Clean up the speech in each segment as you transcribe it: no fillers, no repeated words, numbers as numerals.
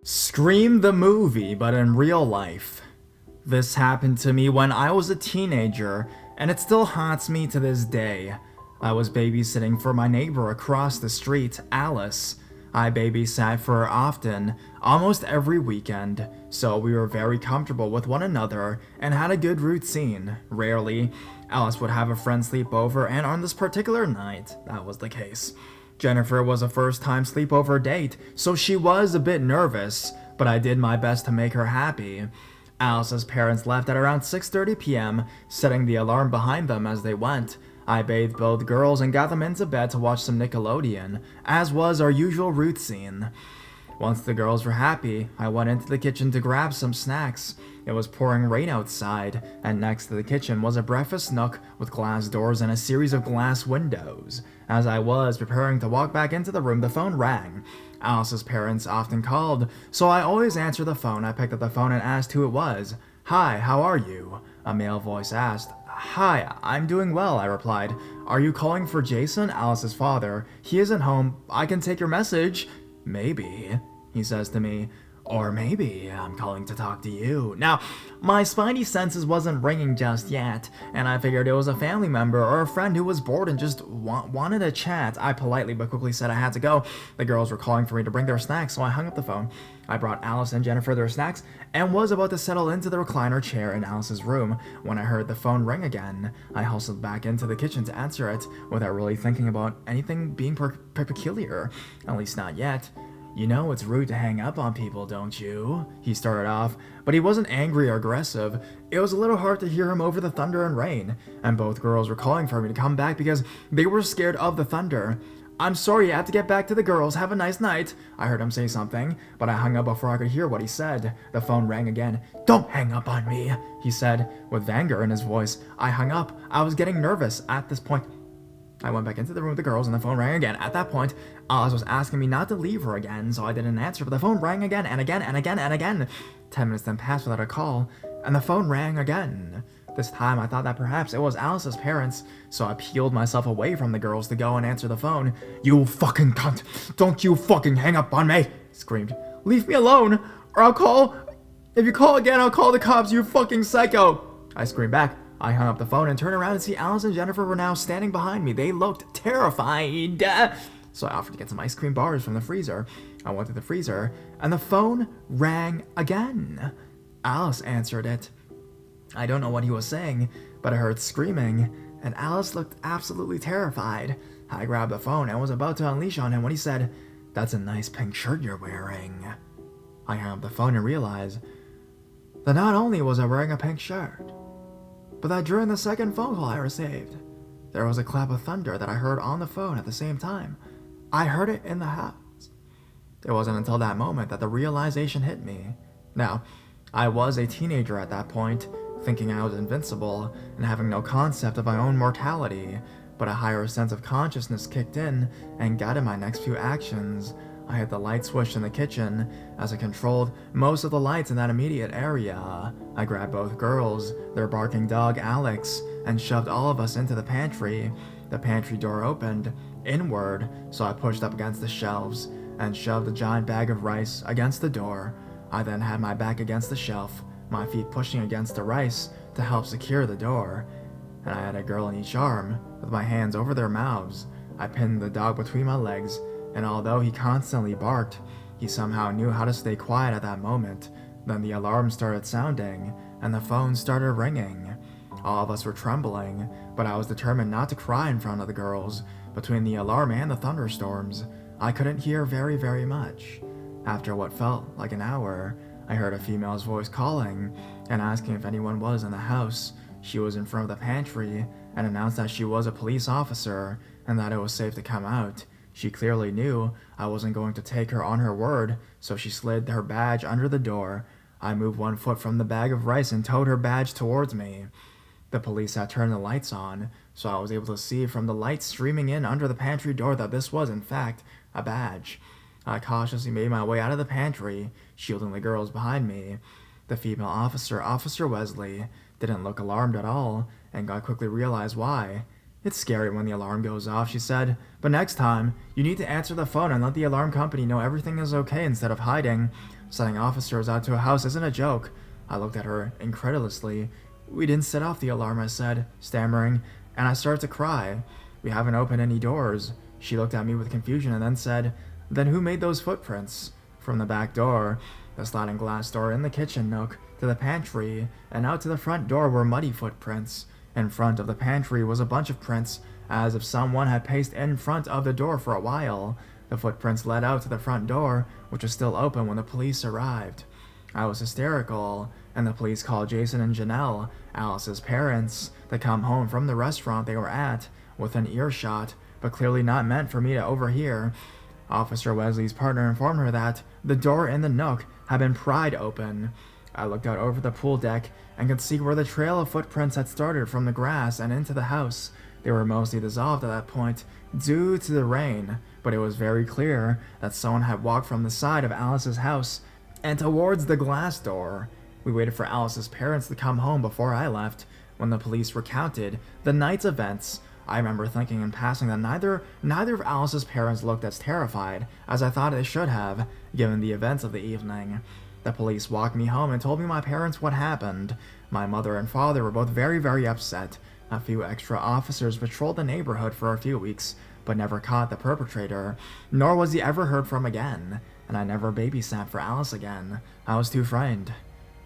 Scream the movie, but in real life. This happened to me when I was a teenager, and it still haunts me to this day. I was babysitting for my neighbor across the street, Alice. I babysat for her often, almost every weekend, so we were very comfortable with one another and had a good routine. Rarely, Alice would have a friend sleep over, and on this particular night, that was the case. Jennifer was a first-time sleepover date, so she was a bit nervous, but I did my best to make her happy. Alice's parents left at around 6:30 p.m., setting the alarm behind them as they went. I bathed both girls and got them into bed to watch some Nickelodeon, as was our usual routine. Once the girls were happy, I went into the kitchen to grab some snacks. It was pouring rain outside, and next to the kitchen was a breakfast nook with glass doors and a series of glass windows. As I was preparing to walk back into the room, the phone rang. Alice's parents often called, so I always answered the phone. I picked up the phone and asked who it was. "Hi, how are you?" a male voice asked. "Hi, I'm doing well," I replied. "Are you calling for Jason, Alice's father? He isn't home. I can take your message." "Maybe," he says to me. "Or maybe I'm calling to talk to you." Now, my spidey senses wasn't ringing just yet, and I figured it was a family member or a friend who was bored and just wanted a chat. I politely but quickly said I had to go. The girls were calling for me to bring their snacks, so I hung up the phone. I brought Alice and Jennifer their snacks and was about to settle into the recliner chair in Alice's room when I heard the phone ring again. I hustled back into the kitchen to answer it without really thinking about anything being peculiar, at least not yet. "You know it's rude to hang up on people, don't you?" he started off, but he wasn't angry or aggressive. It was a little hard to hear him over the thunder and rain, and both girls were calling for me to come back because they were scared of the thunder. "I'm sorry, I have to get back to the girls. Have a nice night." I heard him say something, but I hung up before I could hear what he said. The phone rang again. "Don't hang up on me," he said, with anger in his voice. I hung up. I was getting nervous at this point. I went back into the room with the girls and the phone rang again. At that point, Alice was asking me not to leave her again, so I didn't answer, but the phone rang again and again and again and again. 10 minutes then passed without a call, and the phone rang again. This time I thought that perhaps it was Alice's parents, so I peeled myself away from the girls to go and answer the phone. "You fucking cunt! Don't you fucking hang up on me!" he screamed. "Leave me alone, or I'll call... If you call again, I'll call the cops, you fucking psycho!" I screamed back. I hung up the phone and turned around to see Alice and Jennifer were now standing behind me. They looked terrified. So I offered to get some ice cream bars from the freezer. I went to the freezer, and the phone rang again. Alice answered it. I don't know what he was saying, but I heard screaming, and Alice looked absolutely terrified. I grabbed the phone and was about to unleash on him when he said, "That's a nice pink shirt you're wearing." I hung up the phone and realized that not only was I wearing a pink shirt, but that during the second phone call I received, there was a clap of thunder that I heard on the phone at the same time. I heard it in the house. It wasn't until that moment that the realization hit me. Now, I was a teenager at that point, thinking I was invincible and having no concept of my own mortality, but a higher sense of consciousness kicked in and guided my next few actions. I hit the light switch in the kitchen as I controlled most of the lights in that immediate area. I grabbed both girls, their barking dog Alex, and shoved all of us into the pantry. The pantry door opened inward, so I pushed up against the shelves and shoved a giant bag of rice against the door. I then had my back against the shelf, my feet pushing against the rice to help secure the door, and I had a girl in each arm, with my hands over their mouths. I pinned the dog between my legs, and although he constantly barked, he somehow knew how to stay quiet at that moment. Then the alarm started sounding, and the phone started ringing. All of us were trembling, but I was determined not to cry in front of the girls. Between the alarm and the thunderstorms, I couldn't hear very much. After what felt like an hour, I heard a female's voice calling and asking if anyone was in the house. She was in front of the pantry and announced that she was a police officer and that it was safe to come out. She clearly knew I wasn't going to take her on her word, so she slid her badge under the door. I moved one foot from the bag of rice and towed her badge towards me. The police had turned the lights on, so I was able to see from the light streaming in under the pantry door that this was, in fact, a badge. I cautiously made my way out of the pantry, shielding the girls behind me. The female officer, Officer Wesley, didn't look alarmed at all, and I quickly realized why. "It's scary when the alarm goes off," she said, "but next time, you need to answer the phone and let the alarm company know everything is okay instead of hiding." Sending officers out to a house isn't a joke. I looked at her incredulously. We didn't set off the alarm, I said, stammering, and I started to cry. We haven't opened any doors. She looked at me with confusion and then said, Then who made those footprints? From the back door, the sliding glass door in the kitchen nook, to the pantry, and out to the front door were muddy footprints. In front of the pantry was a bunch of prints, as if someone had paced in front of the door for a while. The footprints led out to the front door, which was still open when the police arrived. I was hysterical, and the police called Jason and Janelle, Alice's parents, to come home from the restaurant they were at, within earshot, but clearly not meant for me to overhear. Officer Wesley's partner informed her that the door in the nook had been pried open. I looked out over the pool deck and could see where the trail of footprints had started from the grass and into the house. They were mostly dissolved at that point due to the rain, but it was very clear that someone had walked from the side of Alice's house and towards the glass door. We waited for Alice's parents to come home before I left. When the police recounted the night's events, I remember thinking in passing that neither of Alice's parents looked as terrified as I thought they should have, given the events of the evening. The police walked me home and told me my parents what happened. My mother and father were both very, very upset. A few extra officers patrolled the neighborhood for a few weeks, but never caught the perpetrator, nor was he ever heard from again, and I never babysat for Alice again. I was too frightened.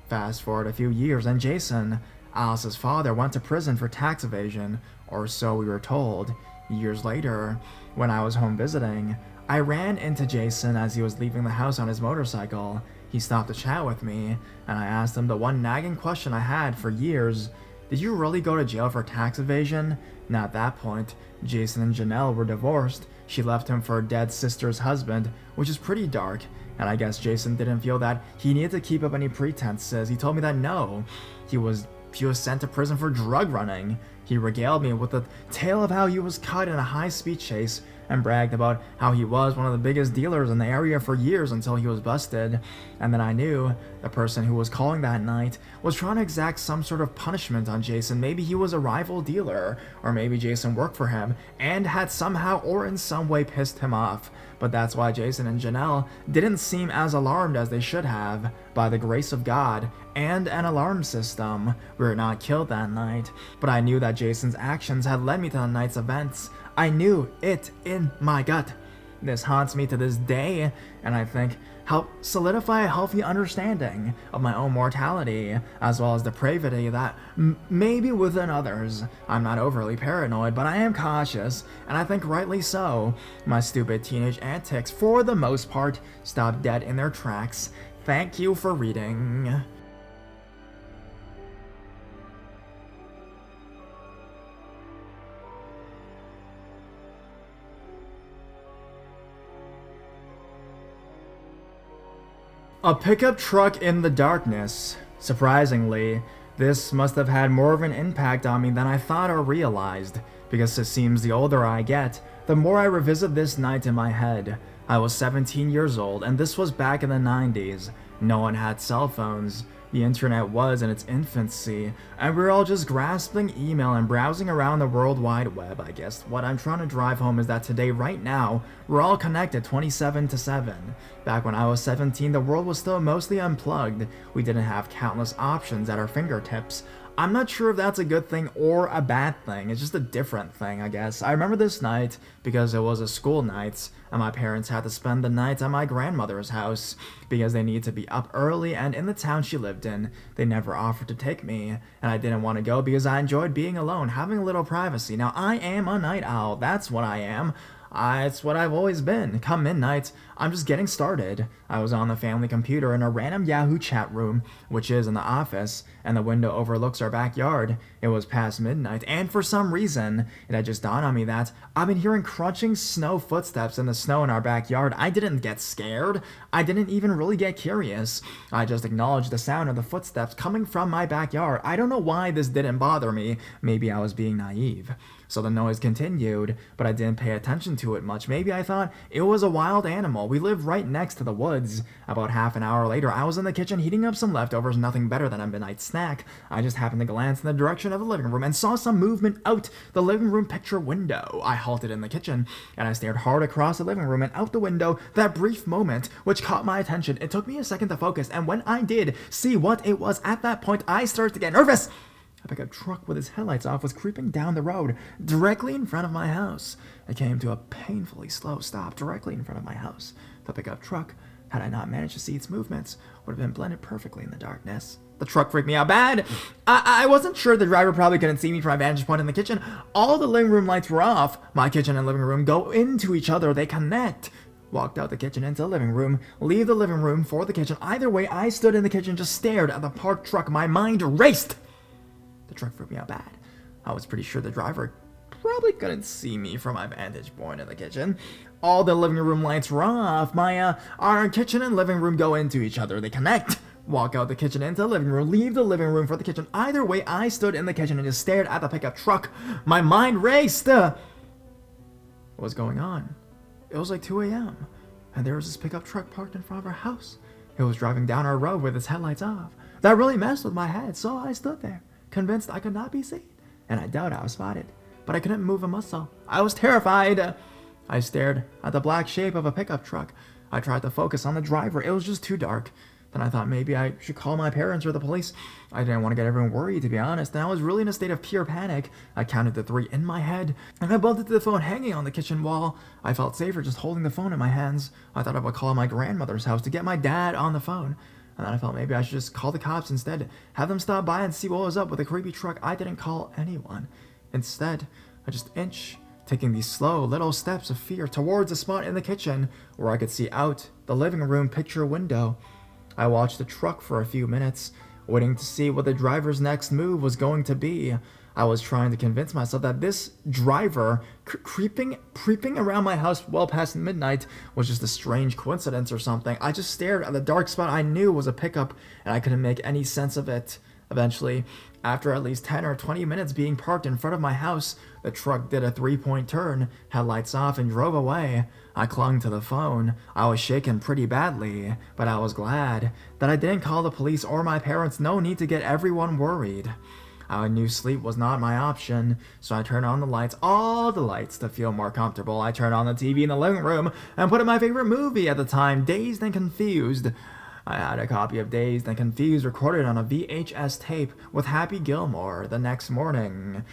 Fast forward a few years, and Jason, Alice's father, went to prison for tax evasion, or so we were told. Years later, when I was home visiting, I ran into Jason as he was leaving the house on his motorcycle. He stopped to chat with me, and I asked him the one nagging question I had for years. Did you really go to jail for tax evasion? Now at that point, Jason and Janelle were divorced. She left him for her dead sister's husband, which is pretty dark, and I guess Jason didn't feel that he needed to keep up any pretenses. He told me that no, he was sent to prison for drug running. He regaled me with the tale of how he was caught in a high-speed chase and bragged about how he was one of the biggest dealers in the area for years until he was busted. And then I knew the person who was calling that night was trying to exact some sort of punishment on Jason. Maybe he was a rival dealer, or maybe Jason worked for him and had somehow or in some way pissed him off. But that's why Jason and Janelle didn't seem as alarmed as they should have. By the grace of God and an alarm system, we were not killed that night. But I knew that Jason's actions had led me to the night's events. I knew it in my gut. This haunts me to this day, and I think helped solidify a healthy understanding of my own mortality, as well as depravity that maybe within others. I'm not overly paranoid, but I am cautious, and I think rightly so. My stupid teenage antics, for the most part, stopped dead in their tracks. Thank you for reading. A pickup truck in the darkness. Surprisingly, this must have had more of an impact on me than I thought or realized, because it seems the older I get, the more I revisit this night in my head. I was 17 years old, and this was back in the 90s. No one had cell phones. The internet was in its infancy, and we were all just grasping email and browsing around the World Wide Web. I guess what I'm trying to drive home is that today, right now, we're all connected 27/7. Back when I was 17, the world was still mostly unplugged. We didn't have countless options at our fingertips. I'm not sure if that's a good thing or a bad thing. It's just a different thing, I guess. I remember this night because it was a school night, and my parents had to spend the night at my grandmother's house because they needed to be up early, and in the town she lived in, they never offered to take me, and I didn't want to go because I enjoyed being alone, having a little privacy. Now, I am a night owl. That's what I am. It's what I've always been. Come midnight, I'm just getting started. I was on the family computer in a random Yahoo chat room, which is in the office, and the window overlooks our backyard. It was past midnight, and for some reason, it had just dawned on me that I've been hearing crunching snow footsteps in the snow in our backyard. I didn't get scared. I didn't even really get curious. I just acknowledged the sound of the footsteps coming from my backyard. I don't know why this didn't bother me. Maybe I was being naive. so the noise continued, but I didn't pay attention to it much. Maybe I thought it was a wild animal. We lived right next to the woods. About half an hour later, I was in the kitchen heating up some leftovers, nothing better than a midnight snack. I just happened to glance in the direction of the living room and saw some movement out the living room picture window. I halted in the kitchen, and I stared hard across the living room and out the window. That brief moment, which caught my attention, it took me a second to focus, and when I did see what it was at that point, I started to get nervous. A pickup truck with its headlights off was creeping down the road, directly in front of my house. It came to a painfully slow stop directly in front of my house. The pickup truck, had I not managed to see its movements, would have been blended perfectly in the darkness. The truck freaked me out bad. I wasn't sure the driver probably couldn't see me from my vantage point in the kitchen. All the living room lights were off. My kitchen and living room go into each other. They connect. Walked out the kitchen into the living room, leave the living room for the kitchen. Either way, I stood in the kitchen, just stared at the parked truck. My mind raced. The truck freaked me out bad. I was pretty sure the driver probably couldn't see me from my vantage point in the kitchen. All the living room lights were off. Our kitchen and living room go into each other. They connect. Walk out the kitchen into the living room, leave the living room for the kitchen. Either way, I stood in the kitchen and just stared at the pickup truck. My mind raced. What was going on? It was like 2 a.m. and there was this pickup truck parked in front of our house. It was driving down our road with its headlights off. That really messed with my head, so I stood there, convinced I could not be seen, and I doubt I was spotted. But I couldn't move a muscle. I was terrified. I stared at the black shape of a pickup truck. I tried to focus on the driver. It was just too dark. Then I thought maybe I should call my parents or the police. I didn't want to get everyone worried, to be honest, and I was really in a state of pure panic. I counted to 3 in my head, and I bumped into the phone hanging on the kitchen wall. I felt safer just holding the phone in my hands. I thought I would call my grandmother's house to get my dad on the phone. And then I felt maybe I should just call the cops instead, have them stop by and see what was up with the creepy truck. I didn't call anyone. Instead, I just taking these slow little steps of fear towards a spot in the kitchen where I could see out the living room picture window. I watched the truck for a few minutes, waiting to see what the driver's next move was going to be. I was trying to convince myself that this driver creeping around my house well past midnight was just a strange coincidence or something. I just stared at the dark spot I knew was a pickup, and I couldn't make any sense of it. Eventually, after at least 10 or 20 minutes being parked in front of my house, the truck did a 3-point turn, headlights off, and drove away. I clung to the phone. I was shaken pretty badly, but I was glad that I didn't call the police or my parents. No need to get everyone worried. I knew sleep was not my option, so I turned on the lights, all the lights, to feel more comfortable. I turned on the TV in the living room and put in my favorite movie at the time, Dazed and Confused. I had a copy of Dazed and Confused recorded on a VHS tape with Happy Gilmore. The next morning,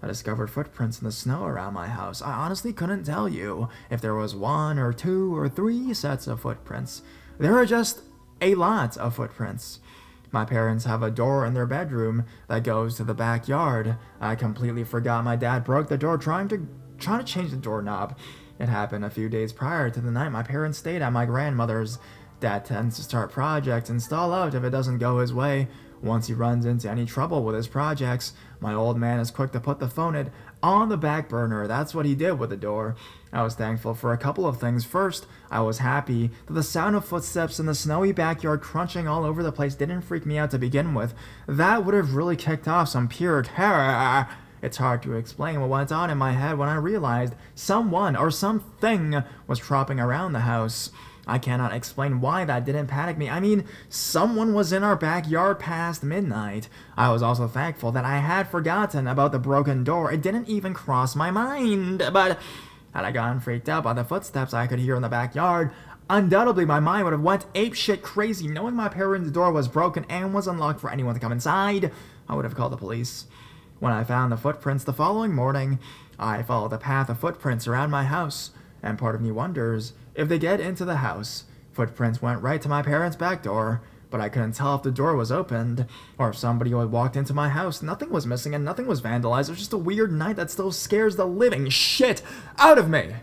I discovered footprints in the snow around my house. I honestly couldn't tell you if there was 1 or 2 or 3 sets of footprints. There were just a lot of footprints. My parents have a door in their bedroom that goes to the backyard. I completely forgot my dad broke the door trying to change the doorknob. It happened a few days prior to the night my parents stayed at my grandmother's. Dad tends to start projects and stall out if it doesn't go his way. Once he runs into any trouble with his projects, my old man is quick to put the phone on the back burner. That's what he did with the door. I was thankful for a couple of things. First, I was happy that the sound of footsteps in the snowy backyard crunching all over the place didn't freak me out to begin with. That would have really kicked off some pure terror. It's hard to explain what went on in my head when I realized someone or something was tropping around the house. I cannot explain why that didn't panic me. I mean, someone was in our backyard past midnight. I was also thankful that I had forgotten about the broken door. It didn't even cross my mind. But had I gotten freaked out by the footsteps I could hear in the backyard, undoubtedly my mind would have went apeshit crazy. Knowing my parents' door was broken and was unlocked for anyone to come inside, I would have called the police. When I found the footprints the following morning, I followed the path of footprints around my house, and part of me wonders if they get into the house. Footprints went right to my parents' back door, but I couldn't tell if the door was opened or if somebody had walked into my house. Nothing was missing and nothing was vandalized. It was just a weird night that still scares the living shit out of me.